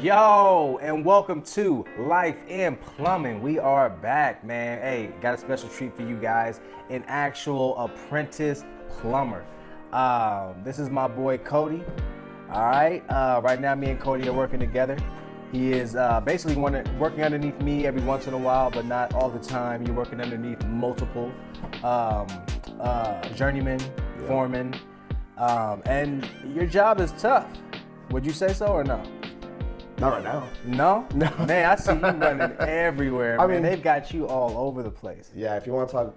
Yo, and welcome to Life in Plumbing. We are back, man. Hey, got a special treat for you guys, an actual apprentice plumber. This is my boy Cody. All right, right now me and Cody are working together. He is basically working underneath me every once in a while, but not all the time. You're working underneath multiple journeymen, foremen, and your job is tough. Would you say so or no? Not right now. No? No. Man, I see you running everywhere. I mean, they've got you all over the place. Yeah, if you want to talk,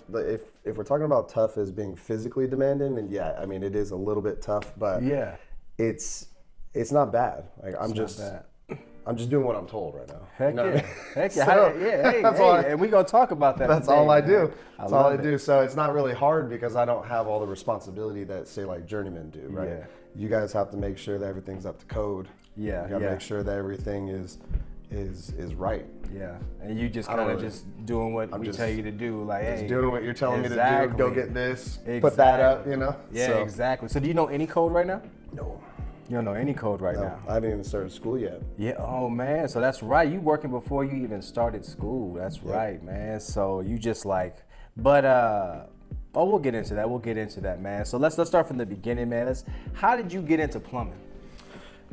if we're talking about tough as being physically demanding, then yeah, I mean, it is a little bit tough, but yeah, it's not bad. Like I'm just doing what I'm told right now. Heck yeah. Heck yeah. So, hey, and we're going to talk about that That's today, all I man. do. That's all I do. So it's not really hard because I don't have all the responsibility that, say, like journeymen do, right? Yeah. You guys have to make sure that everything's up to code. Yeah, You gotta make sure that everything is right. Yeah, and you just kind of just doing what we tell you to do. Like, Just hey, doing what you're telling me to do. Go get this. Exactly. Put that up, you know? Yeah, So, exactly. So do you know any code right now? No. You don't know any code right now? I haven't even started school yet. Yeah, oh man, so that's right. You working before you even started school. That's right, man. So you just like, but we'll get into that. We'll get into that, man. So let's start from the beginning, man. How did you get into plumbing?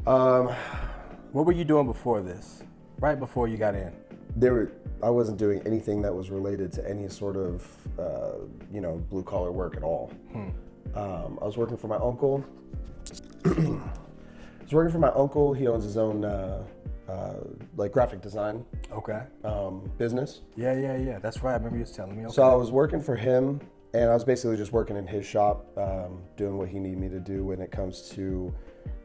What were you doing before this? Right before you got in? I wasn't doing anything that was related to any sort of, blue collar work at all. I was working for my uncle. He owns his own like graphic design. Okay. Business. Yeah. That's right. I remember you was telling me. Okay. So I was working for him, and I was basically just working in his shop, doing what he needed me to do when it comes to,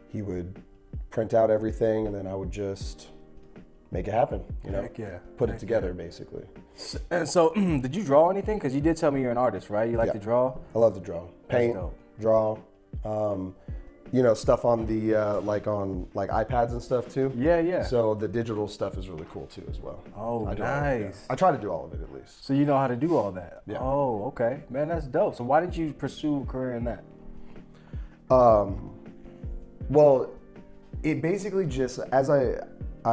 he would print out everything, and then I would just make it happen, Heck yeah. Put it together, basically. And so, did you draw anything? Because you did tell me you're an artist, right? You like to draw? I love to draw. Paint, draw, stuff on the, like iPads and stuff too. Yeah. So the digital stuff is really cool too as well. Oh, nice. I try to do all of it at least. So you know how to do all that? Yeah. Oh, okay. Man, that's dope. So why did you pursue a career in that? Well, it basically just, as I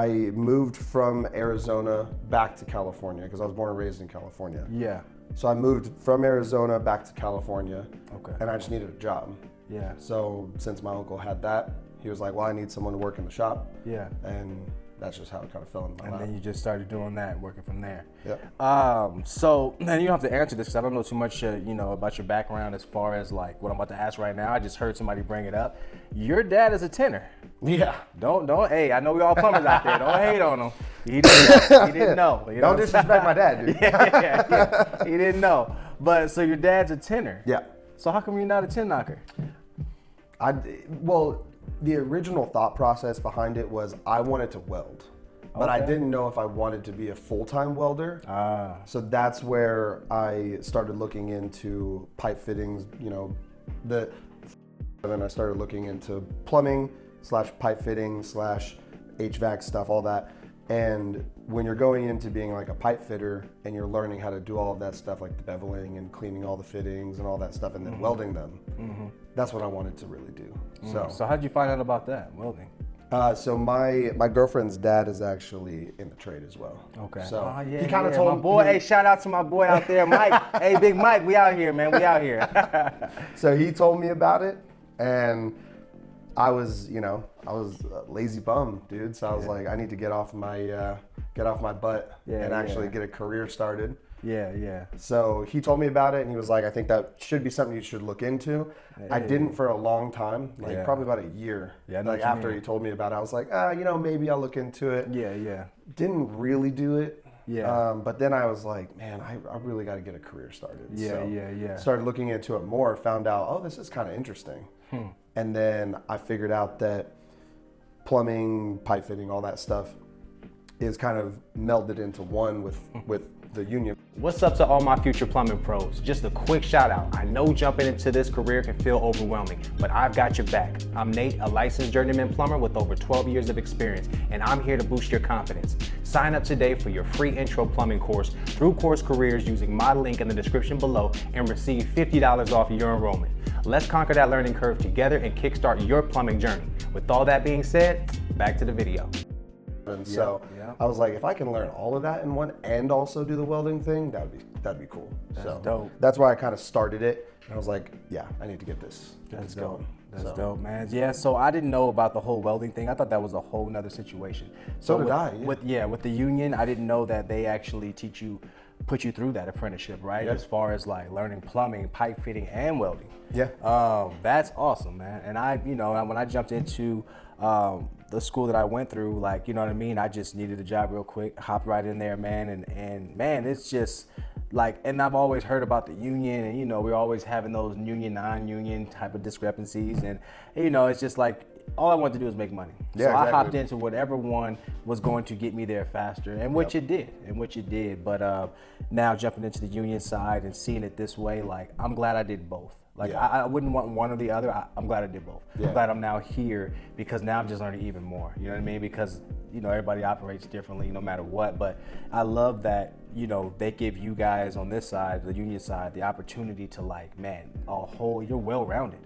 moved from Arizona back to California, because I was born and raised in California. Yeah. So I moved from Arizona back to California. Okay. And I just needed a job. Yeah. So since my uncle had that, he was like, well, I need someone to work in the shop. Yeah. And that's just how it kind of fell into my lap. And then you just started doing that, working from there. Yeah. So, and you don't have to answer this because I don't know too much, about your background as far as like what I'm about to ask right now. I just heard somebody bring it up. Your dad is a tenor. Yeah. Don't. Hey, I know we all plumbers out there. Don't hate on him. He didn't know. You know Don't disrespect my dad, dude. yeah. He didn't know. But so your dad's a tenor. Yeah. So how come you're not a tin knocker? Well, the original thought process behind it was I wanted to weld, but I didn't know if I wanted to be a full-time welder. So that's where I started looking into pipe fittings, and then I started looking into plumbing / pipe fitting / HVAC stuff, all that. And when you're going into being like a pipe fitter and you're learning how to do all of that stuff, like the beveling and cleaning all the fittings and all that stuff and then welding them, that's what I wanted to really do. So how did you find out about that, welding? So my girlfriend's dad is actually in the trade as well. Okay. So he kind of told my boy. Hey, shout out to my boy out there, Mike. Hey, Big Mike, we out here, man. We out here. So he told me about it, and I was a lazy bum, dude. So I was like, I need to get off my butt and actually get a career started. Yeah. So he told me about it, and he was like, I think that should be something you should look into. I didn't for a long time, probably about a year. Yeah. Like after he told me about it, I was like, maybe I'll look into it. Yeah. Didn't really do it. Yeah. But then I was like, man, I really got to get a career started. Yeah. Started looking into it more, found out, oh, this is kind of interesting. And then I figured out that plumbing, pipe fitting, all that stuff is kind of melded into one with the union. What's up to all my future plumbing pros? Just a quick shout out. I know jumping into this career can feel overwhelming, but I've got your back. I'm Nate, a licensed journeyman plumber with over 12 years of experience, and I'm here to boost your confidence. Sign up today for your free intro plumbing course through Course Careers using my link in the description below and receive $50 off your enrollment. Let's conquer that learning curve together and kickstart your plumbing journey. With all that being said, back to the video. And so I was like, if I can learn all of that in one and also do the welding thing, that'd be cool. That's dope. That's why I kind of started it. And I was like, yeah, I need to get this going. That's dope, man. Yeah, so I didn't know about the whole welding thing. I thought that was a whole nother situation. So did I. Yeah. With the union, I didn't know that they actually put you through that apprenticeship, right? Yeah. As far as like learning plumbing, pipe fitting, and welding. Yeah. That's awesome, man. And when I jumped into the school that I went through, like, you know what I mean? I just needed a job real quick, hopped right in there, man. And man, it's just like, and I've always heard about the union, and, we're always having those union, non-union type of discrepancies. And, it's just like, all I wanted to do was make money. Yeah, so exactly. I hopped into whatever one was going to get me there faster, and which it did. But now jumping into the union side and seeing it this way, like, I'm glad I did both. Like, I wouldn't want one or the other. I'm glad I did both. Yeah. I'm glad I'm now here because now I'm just learning even more. You know what I mean? Because, everybody operates differently no matter what. But I love that, they give you guys on this side, the union side, the opportunity to, like, man, you're well-rounded.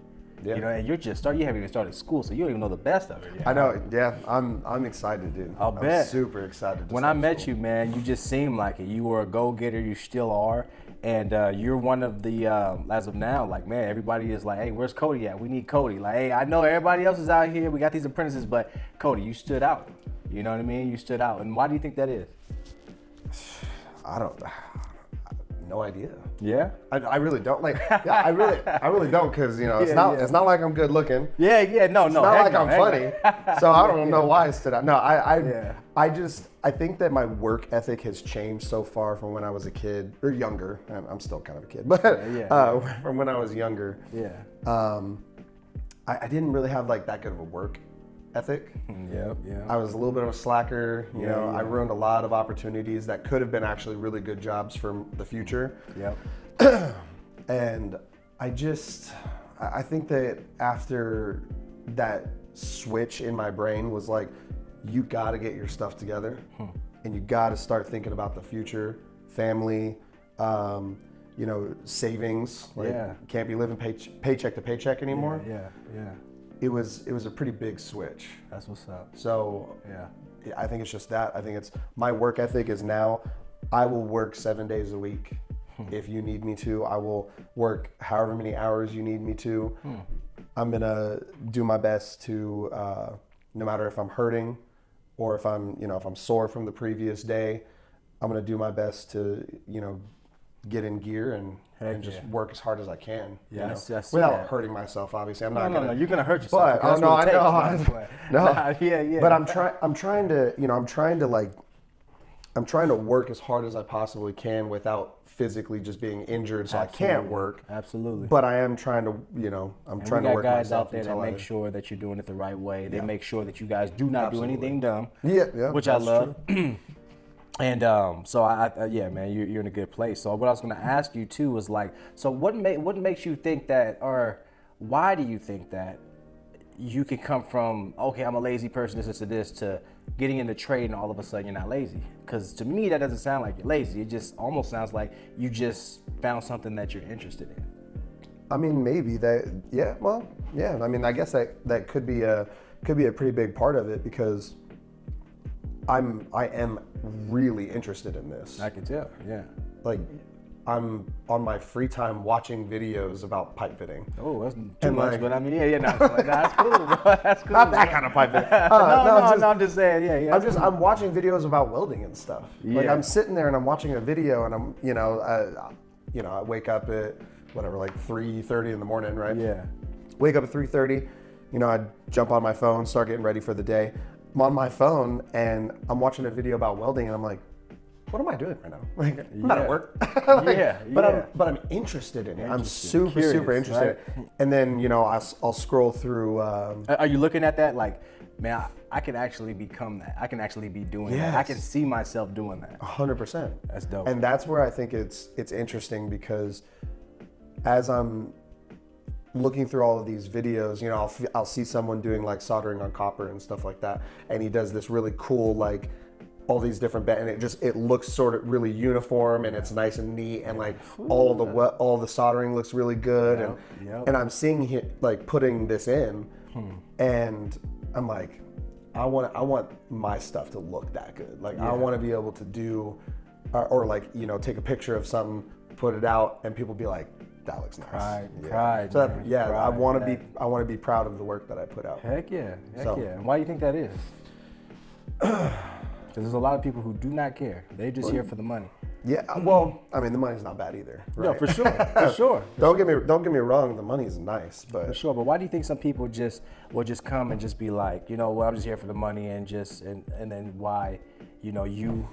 Yeah. And you haven't even started school, so you don't even know the best of it yet. I know, yeah. I'm excited, dude. I'll bet. I'm super excited. When I met you, man, you just seemed like it. You were a go-getter, you still are. And you're one of the, as of now, like, man, everybody is like, hey, where's Cody at? We need Cody. Like, hey, I know everybody else is out here. We got these apprentices, but Cody, you stood out. You know what I mean? You stood out. And why do you think that is? No idea. Yeah? I really don't. Like, I really don't, because, it's not like I'm good looking. No. It's not like I'm funny. So I don't know why I stood out. No, I think that my work ethic has changed so far from when I was a kid, or younger. I'm still kind of a kid, but from when I was younger. Yeah. I didn't really have like that good of a work ethic. Yeah. I was a little bit of a slacker. I ruined a lot of opportunities that could have been actually really good jobs for the future. Yep. And I think that after that switch in my brain was like, you got to get your stuff together, and you got to start thinking about the future, family, savings. Like, can't be living paycheck to paycheck anymore. Yeah. It was a pretty big switch. That's what's up. So I think it's just that. I think it's my work ethic is now, I will work 7 days a week. If you need me to, I will work however many hours you need me to. I'm gonna do my best to, no matter if I'm hurting or if I'm sore from the previous day, I'm gonna do my best to, get in gear and just work as hard as I can. Without hurting myself, obviously. I'm not gonna. No, you're gonna hurt yourself. But Yeah. But I'm trying to work as hard as I possibly can without physically just being injured, so I can't work. Absolutely. But I am trying to, trying to work guys myself out there that until make sure that you're doing it the right way. They make sure that you guys do not do anything dumb. Yeah. Which I love. And so man, you're in a good place. So what I was going to ask you too was like, so what makes you think that, or why do you think that you can come from, okay, I'm a lazy person, this to getting into trade and all of a sudden you're not lazy? Because to me, that doesn't sound like you're lazy. It just almost sounds like you just found something that you're interested in. I mean, maybe that, I mean, I guess that could be a pretty big part of it, because I am really interested in this. I can tell, yeah. Like, I'm on my free time watching videos about pipe fitting. Oh, that's too much, but I mean, that's cool, bro. That's cool. Not that kind of pipe fitting. No, I'm just saying, I'm watching videos about welding and stuff. Yeah. Like, I'm sitting there and I'm watching a video, and I'm, I wake up at whatever, like 3:30 in the morning, right? Yeah. Wake up at 3:30. I jump on my phone, start getting ready for the day. I'm on my phone and I'm watching a video about welding, and I'm like, what am I doing right now? Like, I'm not at work. But I'm interested in it. I'm super interested. Right? And then, I'll scroll through. Are you looking at that like, man, I can actually become that. I can actually be doing that. I can see myself doing that. 100%. That's dope. And that's where I think it's interesting, because as I'm looking through all of these videos, I'll see someone doing like soldering on copper and stuff like that, and he does this really cool, like, all these different and it looks sort of really uniform, and it's nice and neat, and like all the soldering looks really good, and I'm seeing him like putting this in, and I'm like, I want my stuff to look that good. Like Yeah. I want to be able to do, or like, you know, take a picture of something, put it out, and people be like, that looks nice. Pride. So Man, I pride, want to man. be, I want to be proud of the work that I put out. Heck yeah. So- And why do you think that is? Because there's a lot of people who do not care. They're just here for the money. Yeah, well, I mean, the money's not bad either. Right? No, for sure, for sure. Don't get me wrong. The money's nice, but For sure, but why do you think some people will just come and just be like, you know, well, I'm just here for the money, and then why, you know, you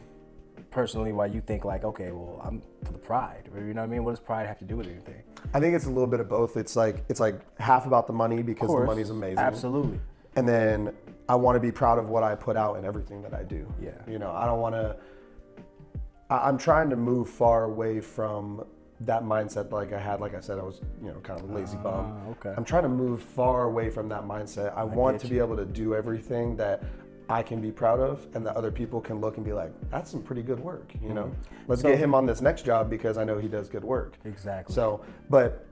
personally, why you think like, okay, well, I'm for the pride, or, you know what I mean? What does pride have to do with anything? I think it's a little bit of both. It's like half about the money because the money's amazing. Absolutely. And then I want to be proud of what I put out in everything that I do. Yeah. You know, I don't want to. I'm trying to move far away from that mindset like I had. Like I said, I was, you know, kind of a lazy bum. Okay. I'm trying to move far away from that mindset. I want to be able to do everything that I can be proud of, and that other people can look and be like, that's some pretty good work, you know? Let's get him on this next job because I know he does good work. Exactly. So, but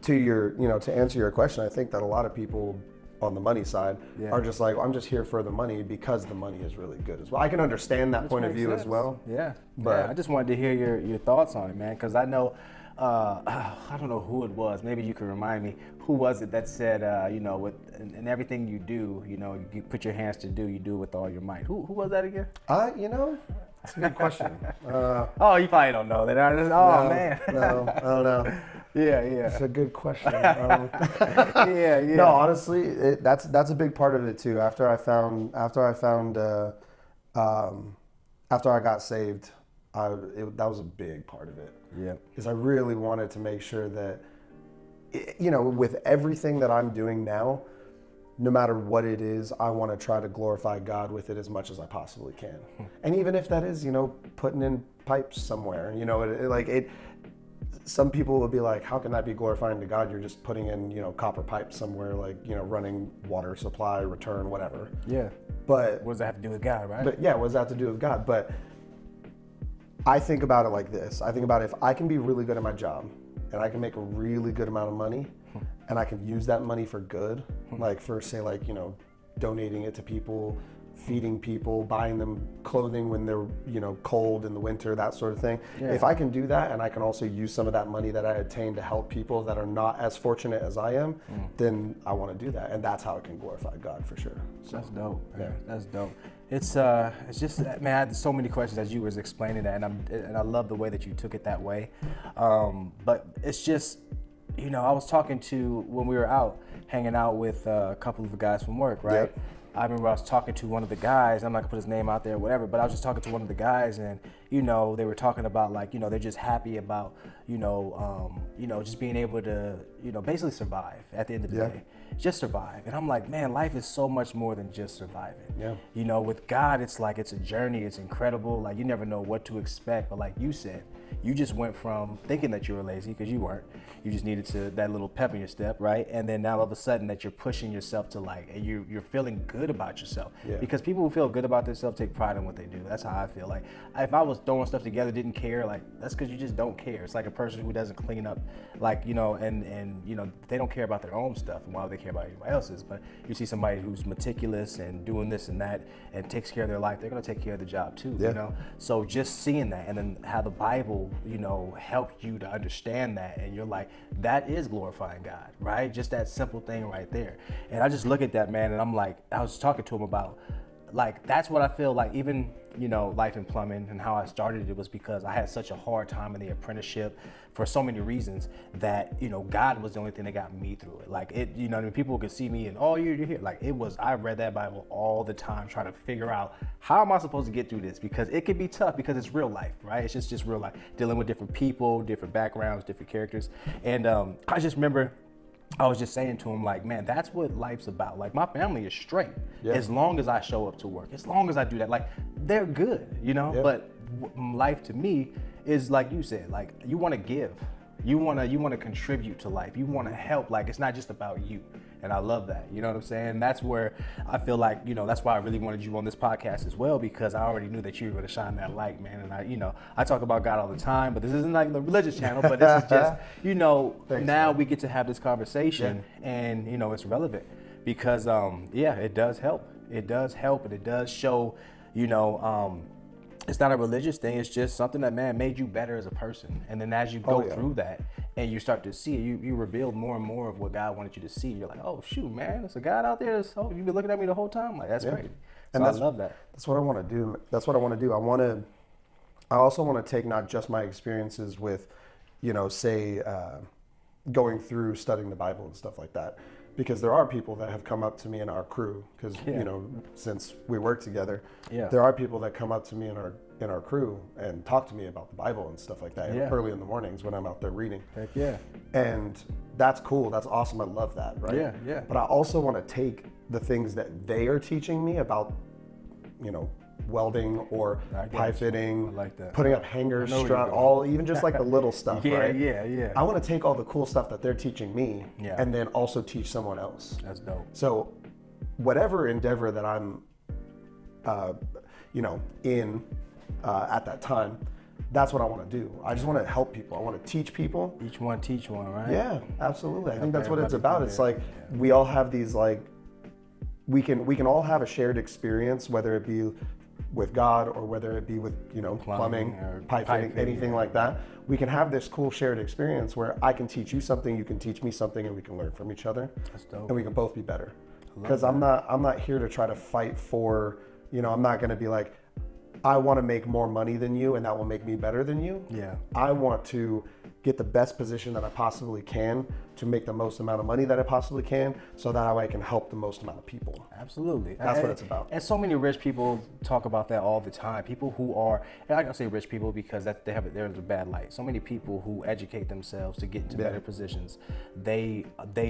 to answer your question, I think that a lot of people on the money side are just like, I'm just here for the money because the money is really good as well. I can understand that point of view as well. Yeah. But I just wanted to hear your thoughts on it, man, because I know, I don't know who it was. Maybe you could remind me. Who was it that said, you know, in everything you do, you know, you put your hands to do, you do it with all your might. Who was that again? You know, that's a good question. Oh, you probably don't know that. Man. No, I don't know. Yeah. It's a good question. Yeah. No, honestly, that's a big part of it too. After I got saved, that was a big part of it. Yeah. Because I really wanted to make sure that, you know, with everything that I'm doing now, no matter what it is, I want to try to glorify God with it as much as I possibly can. And even if that is, you know, putting in pipes somewhere, you know, some people will be like, how can that be glorifying to God? You're just putting in, you know, copper pipes somewhere, like, you know, running water supply, return, whatever. Yeah. But what does that have to do with God, right? But yeah, what does that have to do with God? But I think about it like this. I think about if I can be really good at my job and I can make a really good amount of money and I can use that money for good, like for, say, like, you know, donating it to people, feeding people, buying them clothing when they're, you know, cold in the winter, that sort of thing. Yeah. If I can do that and I can also use some of that money that I attain to help people that are not as fortunate as I am, then I want to do that. And that's how it can glorify God for sure. So, that's dope. Yeah. That's dope. It's just, man, I had so many questions as you was explaining that, and I love the way that you took it that way. But it's just, you know, I was talking to, when we were out, hanging out with a couple of the guys from work, right? Yep. I remember I was talking to one of the guys, I'm not gonna put his name out there or whatever, but I was just talking to one of the guys, and, you know, they were talking about, like, you know, they're just happy about, you know, just being able to, you know, basically survive at the end of the day. Just survive. And I'm like, man, life is so much more than just surviving. Yeah. You know, with God, it's like, it's a journey, it's incredible. Like, you never know what to expect, but like you said, you just went from thinking that you were lazy, because you weren't. You just needed that little pep in your step, right? And then now all of a sudden that you're pushing yourself to, like, and you're feeling good about yourself. Yeah. Because people who feel good about themselves take pride in what they do. That's how I feel. Like, if I was throwing stuff together, didn't care, like, that's because you just don't care. It's like a person who doesn't clean up, like, you know, and you know, they don't care about their own stuff, and why would they care about anybody else's? But you see somebody who's meticulous and doing this and that and takes care of their life, they're gonna take care of the job too, you know? So just seeing that, and then how the Bible, you know, helped you to understand that, and you're like, that is glorifying God, right? Just that simple thing right there. And I just look at that, man, and I'm like, I was talking to him about, like, that's what I feel like, even, you know, life in plumbing and how I started it was because I had such a hard time in the apprenticeship for so many reasons that, you know, God was the only thing that got me through it. Like, it, you know, I mean, people could see me and, oh, you're here. Like, it was, I read that Bible all the time trying to figure out, how am I supposed to get through this? Because it could be tough, because it's real life, right? It's just real life, dealing with different people, different backgrounds, different characters. And I just remember, I was just saying to him, like, man, that's what life's about. Like, my family is straight as long as I show up to work, as long as I do that. Like, they're good, you know? But life to me is, like you said, like, you want to give. You want to contribute to life. You want to help. Like, it's not just about you. And I love that. You know what I'm saying? That's where I feel like, you know, that's why I really wanted you on this podcast as well, because I already knew that you were going to shine that light, man. And I, you know, I talk about God all the time, but this isn't like the religious channel, but this is just, you know, thanks, now man. We get to have this conversation and, you know, it's relevant because, yeah, it does help. It does help, and it does show, you know, it's not a religious thing. It's just something that, man, made you better as a person. And then as you go through that and you start to see it, you reveal more and more of what God wanted you to see. You're like, oh, shoot, man, there's a God out there. You've been looking at me the whole time. Like, that's crazy. So I love that. That's what I want to do. That's what I want to do. I also want to take not just my experiences with, you know, say, going through studying the Bible and stuff like that. Because there are people that have come up to me in our crew, because you know, since we work together, there are people that come up to me in our crew and talk to me about the Bible and stuff like that early in the mornings when I'm out there reading. Heck yeah. And that's cool. That's awesome. I love that. Right. Yeah. Yeah. But I also want to take the things that they are teaching me about, you know, welding or pipe fitting, like that. Putting up hangers, even just like the little stuff, right? Yeah. I want to take all the cool stuff that they're teaching me and then also teach someone else. That's dope. So whatever endeavor that I'm, you know, in at that time, that's what I want to do. I just want to help people. I want to teach people. Each one teach one, right? Yeah, absolutely. I think that's what it's about. It's like we all have these, like, we can all have a shared experience, whether it be with God or whether it be with, you know, plumbing or pipe fitting, anything like that. We can have this cool shared experience where I can teach you something, you can teach me something, and we can learn from each other. That's dope. And we can both be better. Because I'm not here to try to fight for, you know, I'm not going to be like, I want to make more money than you and that will make me better than you. Yeah. I want to get the best position that I possibly can to make the most amount of money that I possibly can, so that way I can help the most amount of people. Absolutely. That's what it's about. And so many rich people talk about that all the time. People who are, and I don't say rich people because there's a bad light. So many people who educate themselves to get into better positions, they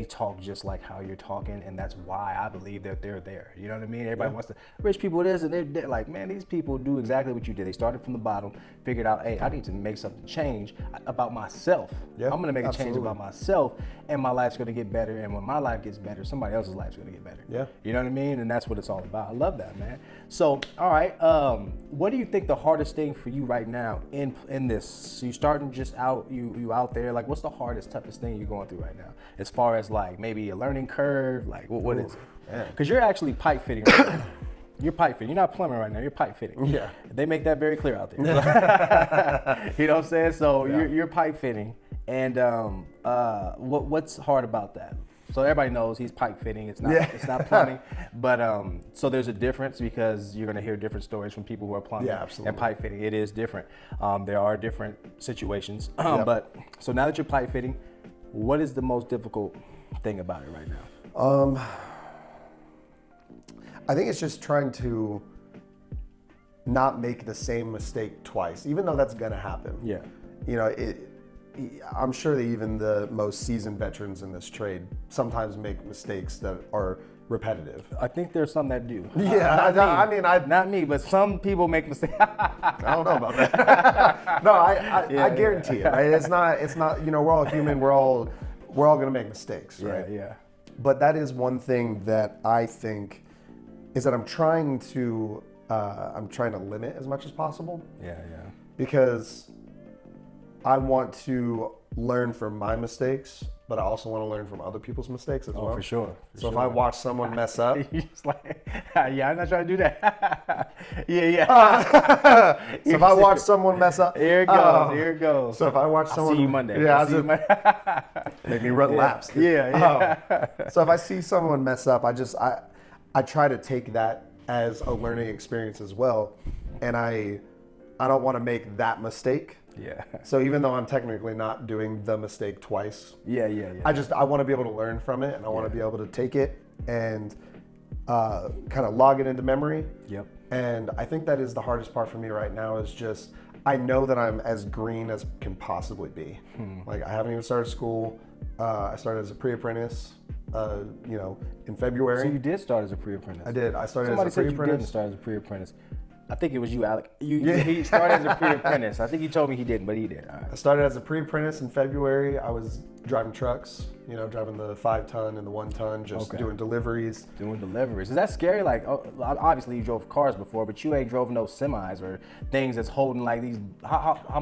talk just like how you're talking, and that's why I believe that they're there. You know what I mean? Everybody wants to, rich people this, and they're like, man, these people do exactly what you did. They started from the bottom, figured out, hey, I need to make something change about myself. I'm going to make a change about myself, and my life's going to get better. And when my life gets better, somebody else's life's going to get better. Yeah. You know what I mean? And that's what it's all about. I love that, man. So, all right. What do you think the hardest thing for you right now in this? So you starting just out, you out there. Like, what's the hardest, toughest thing you're going through right now? As far as like maybe a learning curve, like what is it? Because you're actually pipe fitting right now. You're pipe fitting. You're not plumbing right now. You're pipe fitting. Yeah. They make that very clear out there. You know what I'm saying? So you're pipe fitting. And what's hard about that? So everybody knows he's pipe fitting. It's not plumbing. But so there's a difference because you're gonna hear different stories from people who are plumbing and pipe fitting. It is different. There are different situations. But so now that you're pipe fitting, what is the most difficult thing about it right now? I think it's just trying to not make the same mistake twice, even though that's gonna happen. Yeah. You know, I'm sure that even the most seasoned veterans in this trade sometimes make mistakes that are repetitive. I think there's some that do. Yeah, not me, but some people make mistakes. I don't know about that. No, I guarantee it. Right? It's not. You know, we're all human. We're all gonna make mistakes, right? Yeah. But that is one thing that I think is that I'm trying to limit as much as possible. Yeah. Because I want to learn from my mistakes, but I also want to learn from other people's mistakes as well. For sure. If I watch someone mess up, you're just like, yeah, I'm not trying to do that. Yeah. So if I watch someone mess up, here it goes. So if I watch someone, see you Monday. Yeah, make me run laps. Yeah. So if I see someone mess up, I try to take that as a learning experience as well, and I don't want to make that mistake. Yeah. So even though I'm technically not doing the mistake twice, I want to be able to learn from it, and I want to be able to take it and kind of log it into memory. Yep. And I think that is the hardest part for me right now. Is just I know that I'm as green as can possibly be. Like I haven't even started school. I started as a pre-apprentice. You know, in February. So you did start as a pre-apprentice. I did. I started Somebody as a pre-apprentice. Said you didn't start as a pre-apprentice. I think it was you, Alec. He started as a pre-apprentice. I think you told me he didn't, but he did. All right. I started as a pre-apprentice in February. I was driving trucks, you know, driving the 5-ton and the 1-ton, just doing deliveries. Is that scary? Like, obviously you drove cars before, but you ain't drove no semis or things that's holding like these. How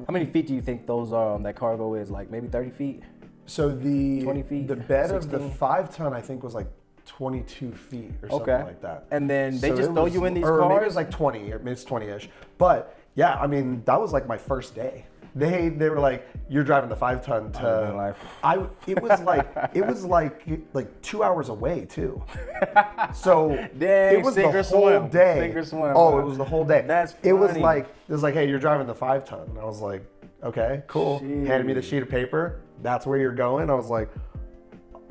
many feet do you think those that cargo is? Like maybe 30 feet? So the 20 feet. The bed 16? of the 5-ton I think was like 22 feet or something like that. And then they just it throw was- you in these or cars? maybe it's like 20, or maybe it's 20-ish. But yeah, I mean, that was like my first day. They were like, you're driving the 5-ton to. It was like 2 hours away too. So Dang, it was sink the or whole swim. day. Sink or swim, Oh, bro. it was the whole day. That's It was funny. like, hey, you're driving the 5-ton. I was like, okay, cool. Handed me the sheet of paper. That's where you're going. I was like,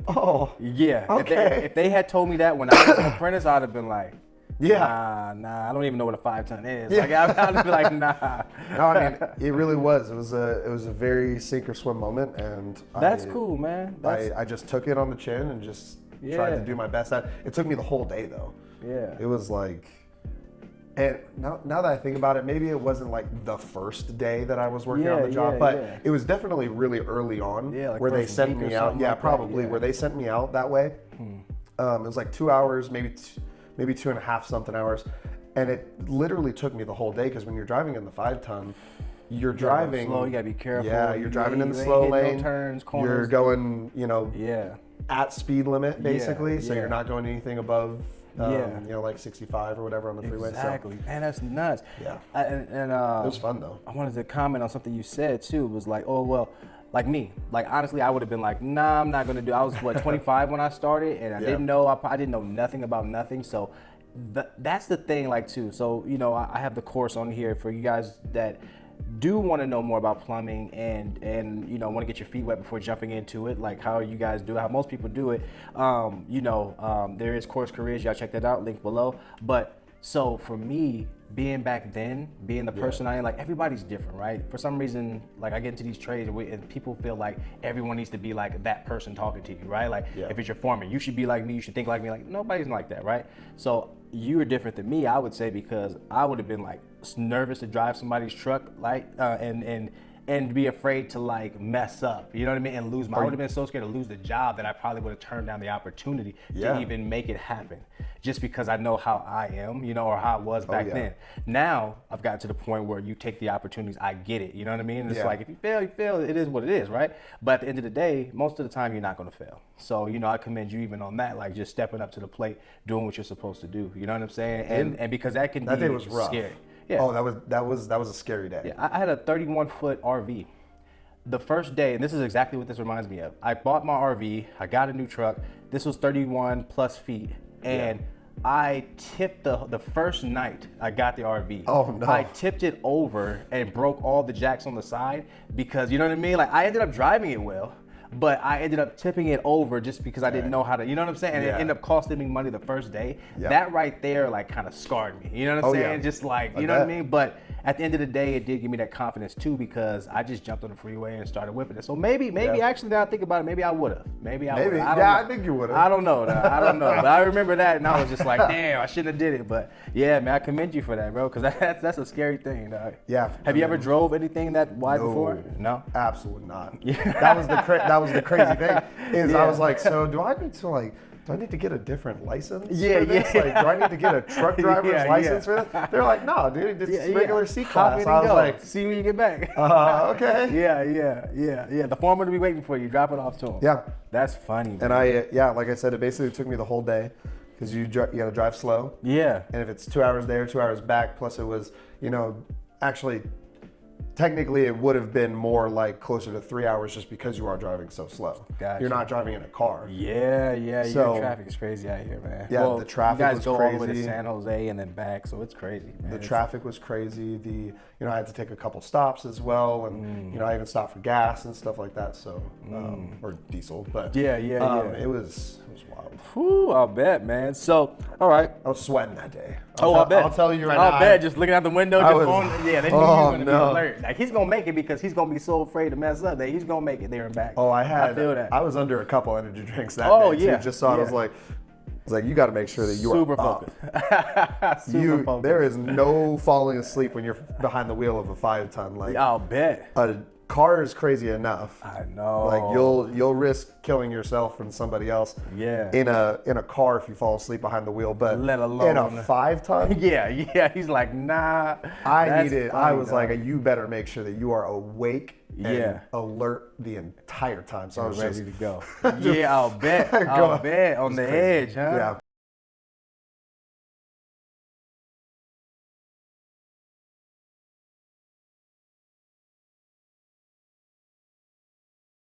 oh, Yeah. okay. If they had told me that when I was an apprentice, I'd have been like, Yeah. nah, I don't even know what a 5-ton is. Yeah. Like, I'd have been like, nah. No, I mean, it really was. It was a very sink or swim moment, and That's cool, man. I just took it on the chin and just tried to do my best. It took me the whole day though. Yeah. It was like, and now that I think about it, maybe it wasn't like the first day that I was working on the job, but it was definitely really early on like where they first sent week or me out. something Yeah, like that, probably yeah. where they sent me out that way. It was like 2 hours, maybe 2.5 something hours, and it literally took me the whole day because when you're driving in the 5-ton, you're driving slow. You gotta be careful. Yeah, you're driving in the You ain't slow hitting no lane. turns, You're corners. going, Yeah. at speed limit basically, so yeah. you're not going anything above, like 65 or whatever on the freeway. Exactly. Man, that's nuts. Yeah. And It was fun though. I wanted to comment on something you said too. It was like, oh well, like me. Like honestly, I would have been like, nah, I'm not gonna do. I was 25 when I started, and I didn't know. I didn't know nothing about nothing. So that's the thing, like too. So I have the course on here for you guys that do want to know more about plumbing and want to get your feet wet before jumping into it, like how you guys do it, how most people do it. There is course careers, y'all check that out, link below. But so for me, being back then, being the person I am, like everybody's different, right? For some reason, like I get into these trades and people feel like everyone needs to be like that person talking to you, right? Like if it's your foreman, you should be like me, you should think like me. Like nobody's like that, right? So you are different than me, I would say, because I would have been like nervous to drive somebody's truck, like and be afraid to like mess up, you know what I mean, and lose I would have been so scared to lose the job that I probably would have turned down the opportunity to even make it happen, just because I know how I am, or how I was back then. Now I've gotten to the point where you take the opportunities, I get it, you know what I mean? And it's like if you fail, you fail. It is what it is, right? But at the end of the day, most of the time you're not going to fail. So I commend you even on that, like just stepping up to the plate, doing what you're supposed to do. You know what I'm saying? And because that can be day was rough. scary. Yeah. Oh, that was a scary day. Yeah, I had a 31-foot RV. The first day, and this is exactly what this reminds me of. I bought my RV, I got a new truck. This was 31 plus feet, and I tipped the first night I got the RV. Oh no! I tipped it over and broke all the jacks on the side because you know what I mean. Like I ended up driving it well, but I ended up tipping it over just because I didn't know how to, you know what I'm saying? And it ended up costing me money the first day. That right there, like, kind of scarred me. You know what I'm saying? Just like, you know what I mean? But at the end of the day, it did give me that confidence too, because I just jumped on the freeway and started whipping it. So maybe actually, now I think about it, maybe I would have. Maybe I would have. I think you would have. I don't know. I don't know. But I remember that, and I was just like, damn, I shouldn't have did it. But yeah, man, I commend you for that, bro, because that's a scary thing, dog. Yeah. Have you ever drove anything that wide before? No. Absolutely not. That was the crazy thing. I was like, so do I need to get a different license for this? Like, do I need to get a truck driver's license for this? They're like, no, dude, it's regular C class. I was like, see when you get back. Okay. Yeah. The foreman will be waiting for you. Drop it off to him. Yeah. That's funny, man. And like I said, it basically took me the whole day because you got to drive slow. Yeah. And if it's 2 hours there, 2 hours back, plus it was, actually, technically it would have been more like closer to 3 hours just because you are driving so slow. Gotcha. You're not driving in a car. Yeah. So, your traffic is crazy out here, man. Yeah, the traffic was crazy. You guys go all the way to San Jose and then back, so it's crazy, man. The traffic was crazy. I had to take a couple stops as well, and I even stopped for gas and stuff like that. So, or diesel, but it was wild. Whew, I'll bet, man. So, all right. I was sweating that day. I bet. I'll tell you right now. I bet. Just looking out the window, they knew you were going to be alert. Like, he's going to make it because he's going to be so afraid to mess up that he's going to make it there and back. Oh, I feel that. I was under a couple energy drinks that day. Yeah. Too. Just saw it. I was like, you got to make sure that you super are focused. Super focused. There is no falling asleep when you're behind the wheel of a 5-ton. Like, I'll bet. car is crazy enough. I know. Like you'll risk killing yourself from somebody else. Yeah. In a car if you fall asleep behind the wheel, but let alone in a 5-ton. Yeah. He's like, nah. I was like, you better make sure that you are awake and alert the entire time. So I was ready just to go. Yeah, I'll bet on the edge, huh? Yeah.